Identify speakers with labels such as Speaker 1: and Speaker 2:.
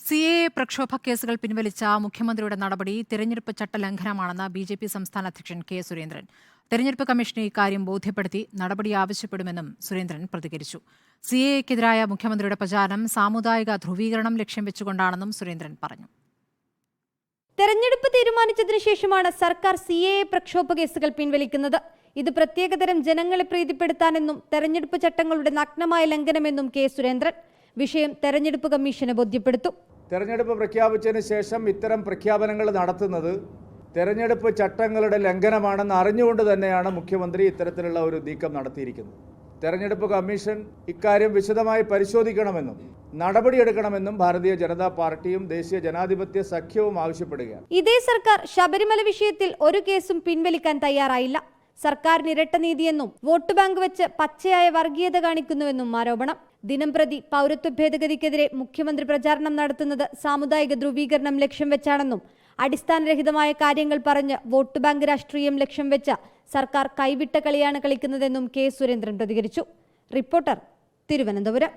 Speaker 1: CAA പ്രക്ഷോഭ കേസുകൾ പിൻവലിച്ച മുഖ്യമന്ത്രിയുടെ നടപടി തെരഞ്ഞെടുപ്പ് ചട്ടലംഘനമാണെന്ന് BJP സംസ്ഥാന അധ്യക്ഷൻ കെ സുരേന്ദ്രൻ. തെരഞ്ഞെടുപ്പ് കമ്മീഷനെ ഇക്കാര്യം ബോധ്യപ്പെടുത്തി നടപടി ആവശ്യപ്പെടുമെന്നും സുരേന്ദ്രൻ പ്രതികരിച്ചു. CAAക്കെതിരായ മുഖ്യമന്ത്രിയുടെ പ്രചാരണം സാമുദായിക ധ്രുവീകരണം ലക്ഷ്യം വെച്ചുകൊണ്ടാണെന്നും സുരേന്ദ്രൻ പറഞ്ഞു.
Speaker 2: തെരഞ്ഞെടുപ്പ് തീരുമാനിച്ചതിനു ശേഷമാണ് സർക്കാർ CAA പ്രക്ഷോഭ കേസുകൾ പിൻവലിക്കുന്നത്. ഇത് പ്രത്യേകതരം ജനങ്ങളെ പ്രീതിപ്പെടുത്താനെന്നും തെരഞ്ഞെടുപ്പ് ചട്ടങ്ങളുടെ നഗ്നമായ ലംഘനമെന്നും കെ സുരേന്ദ്രൻ. വിഷയം തെരഞ്ഞെടുപ്പ് കമ്മീഷനെ ബോധ്യപ്പെടുത്തും.
Speaker 3: തെരഞ്ഞെടുപ്പ് പ്രഖ്യാപിച്ചതിന് ശേഷം ഇത്തരം പ്രഖ്യാപനങ്ങൾ നടത്തുന്നത് തെരഞ്ഞെടുപ്പ് ചട്ടങ്ങളുടെ ലംഘനമാണെന്ന് അറിഞ്ഞുകൊണ്ട് തന്നെയാണ് മുഖ്യമന്ത്രി ഇത്തരത്തിലുള്ള ഒരു നീക്കം നടത്തിയിരിക്കുന്നത്. തെരഞ്ഞെടുപ്പ് കമ്മീഷൻ ഇക്കാര്യം വിശദമായി പരിശോധിക്കണമെന്നും നടപടിയെടുക്കണമെന്നും ഭാരതീയ ജനതാ പാർട്ടിയും ദേശീയ ജനാധിപത്യ സഖ്യവും ആവശ്യപ്പെടുകയാണ്.
Speaker 2: ഇതേ സർക്കാർ ശബരിമല വിഷയത്തിൽ ഒരു കേസും പിൻവലിക്കാൻ തയ്യാറായില്ല. സർക്കാരിന് ഇരട്ടനീതിയെന്നും വോട്ട് ബാങ്ക് വെച്ച് പച്ചയായ വർഗീയത കാണിക്കുന്നുവെന്നും ആരോപണം. ദിനംപ്രതി പൗരത്വ ഭേദഗതിക്കെതിരെ മുഖ്യമന്ത്രി പ്രചാരണം നടത്തുന്നത് സാമുദായിക ധ്രുവീകരണം ലക്ഷ്യം വെച്ചാണെന്നും അടിസ്ഥാനരഹിതമായ കാര്യങ്ങൾ പറഞ്ഞ് വോട്ട് ബാങ്ക് രാഷ്ട്രീയം ലക്ഷ്യം വെച്ച സർക്കാർ കൈവിട്ട കളിയാണ് കളിക്കുന്നതെന്നും കെ സുരേന്ദ്രൻ പ്രതികരിച്ചു. റിപ്പോർട്ടർ, തിരുവനന്തപുരം.